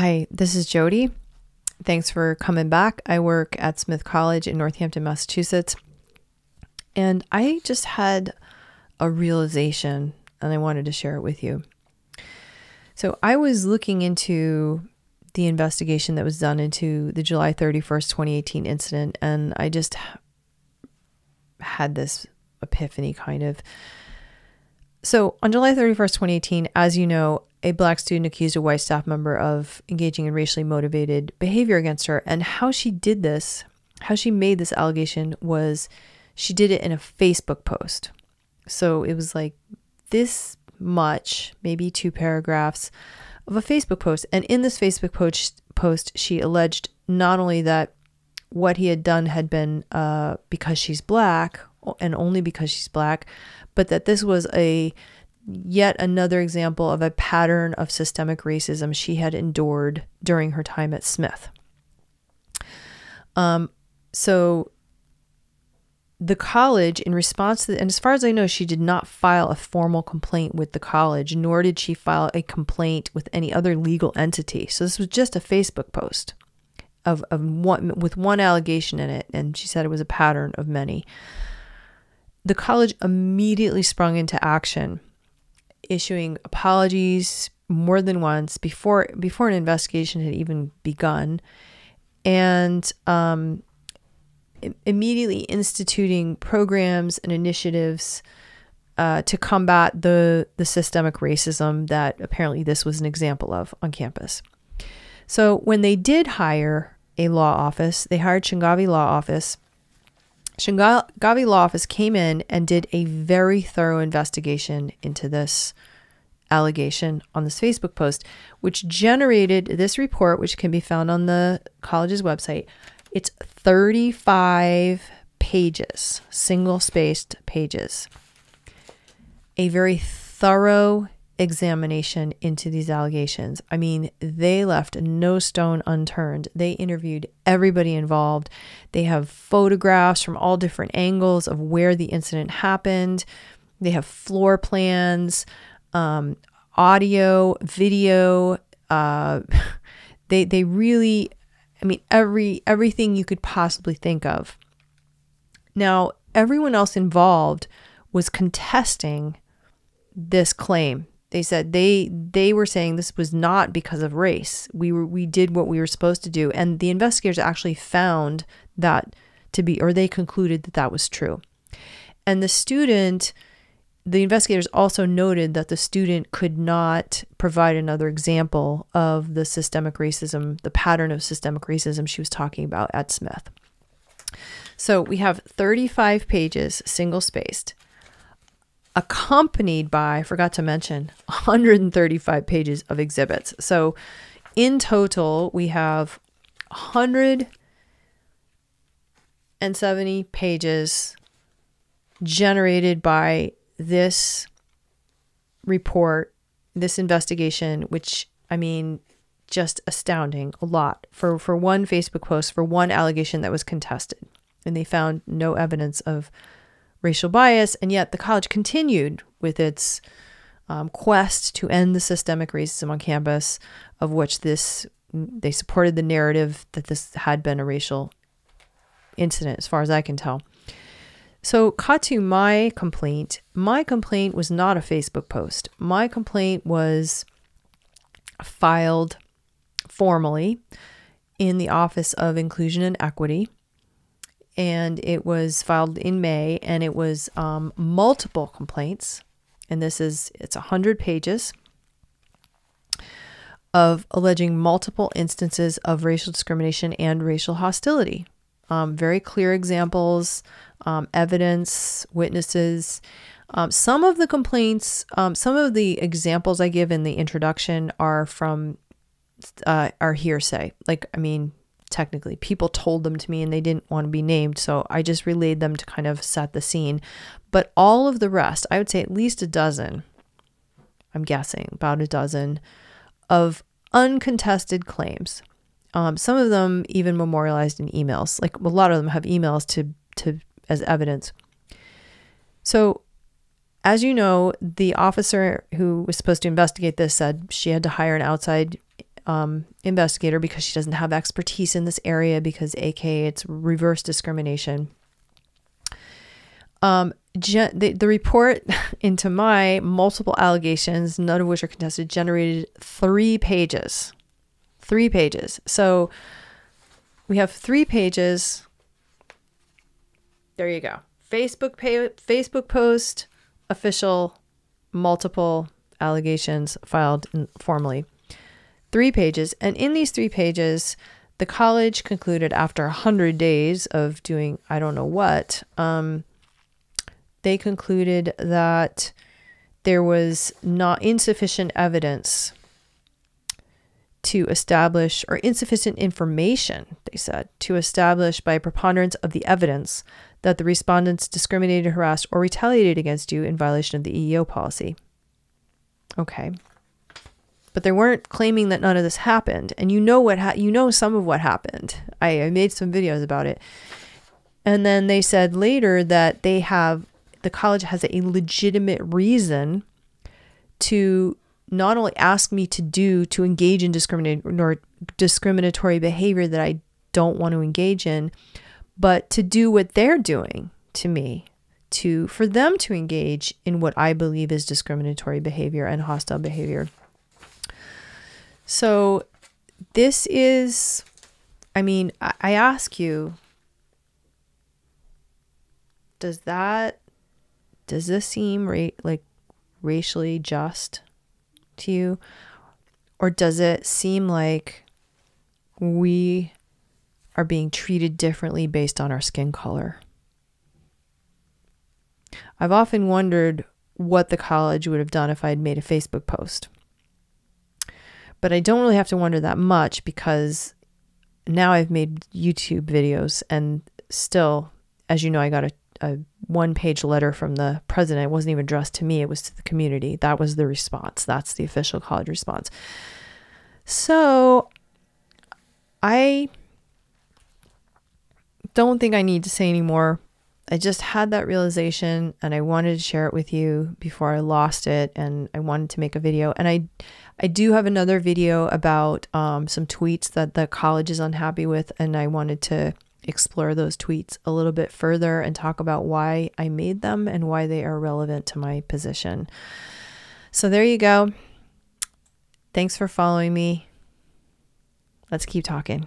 Hi, this is Jody. Thanks for coming back. I work at Smith College in Northampton, Massachusetts. And I just had a realization and I wanted to share it with you. So I was looking into the investigation that was done into the July 31st, 2018 incident, and I just had this epiphany kind of. So on July 31st, 2018, as you know, a Black student accused a white staff member of engaging in racially motivated behavior against her. And how she did this, how she made this allegation was she did it in a Facebook post. So it was like this much, maybe 2 paragraphs of a Facebook post. And in this Facebook post, she alleged not only that what he had done had been because she's Black and only because she's Black, but that this was yet another example of a pattern of systemic racism she had endured during her time at Smith. So the college, in response to, and as far as I know, she did not file a formal complaint with the college, nor did she file a complaint with any other legal entity. So this was just a Facebook post with one allegation in it, and she said it was a pattern of many. The college immediately sprung into action, issuing apologies more than once before an investigation had even begun, and immediately instituting programs and initiatives to combat the systemic racism that apparently this was an example of on campus. So when they did hire a law office, they hired Shingavi Law Office. Shingavi Law Office came in and did a very thorough investigation into this allegation on this Facebook post, which generated this report, which can be found on the college's website. It's 35 pages, single-spaced pages. A very thorough examination into these allegations. I mean, they left no stone unturned. They interviewed everybody involved. They have photographs from all different angles of where the incident happened. They have floor plans, audio, video. They really, I mean, everything you could possibly think of. Now, everyone else involved was contesting this claim. They said they were saying this was not because of race. We did what we were supposed to do. And the investigators actually found that to be, or they concluded that that was true. And the investigators also noted that the student could not provide another example of the systemic racism, the pattern of systemic racism she was talking about at Smith. So we have 35 pages, single-spaced, accompanied by, I forgot to mention, 135 pages of exhibits. So in total, we have 170 pages generated by this report, this investigation, which, I mean, just astounding, a lot for one Facebook post, for one allegation that was contested. And they found no evidence of racial bias, and yet the college continued with its quest to end the systemic racism on campus, of which they supported the narrative that this had been a racial incident, as far as I can tell. So, cut to my complaint. My complaint was not a Facebook post. My complaint was filed formally in the Office of Inclusion and Equity, and it was filed in May, and it was multiple complaints, and it's 100 pages of alleging multiple instances of racial discrimination and racial hostility. Very clear examples, evidence, witnesses. Some of the complaints, some of the examples I give in the introduction are hearsay. Like, I mean, technically, people told them to me and they didn't want to be named, so I just relayed them to kind of set the scene. But all of the rest, I would say at least a dozen, I'm guessing about a dozen, of uncontested claims. Some of them even memorialized in emails. Like, a lot of them have emails to as evidence. So, as you know, the officer who was supposed to investigate this said she had to hire an outside investigator because she doesn't have expertise in this area, because AKA it's reverse discrimination. The report into my multiple allegations, none of which are contested, generated 3 pages. 3 pages. So we have 3 pages. There you go. Facebook post, official, multiple allegations filed formally. 3 pages. And in these 3 pages, the college concluded after 100 days of doing I don't know what, they concluded that there was not insufficient evidence to establish, or insufficient information, they said, to establish by a preponderance of the evidence that the respondents discriminated, harassed, or retaliated against you in violation of the EEO policy. Okay. But they weren't claiming that none of this happened. And you know some of what happened. I made some videos about it. And then they said later that the college has a legitimate reason to not only ask me to engage in discriminatory behavior that I don't want to engage in, but to do what they're doing to me, for them to engage in what I believe is discriminatory behavior and hostile behavior. So this is, I mean, I ask you, does this seem like racially just to you? Or does it seem like we are being treated differently based on our skin color? I've often wondered what the college would have done if I had made a Facebook post. But I don't really have to wonder that much, because now I've made YouTube videos, and still, as you know, I got a 1-page letter from the president. It wasn't even addressed to me. It was to the community. That was the response. That's the official college response. So I don't think I need to say any more. I just had that realization, and I wanted to share it with you before I lost it, and I wanted to make a video. And I do have another video about some tweets that the college is unhappy with, and I wanted to explore those tweets a little bit further and talk about why I made them and why they are relevant to my position. So there you go. Thanks for following me. Let's keep talking.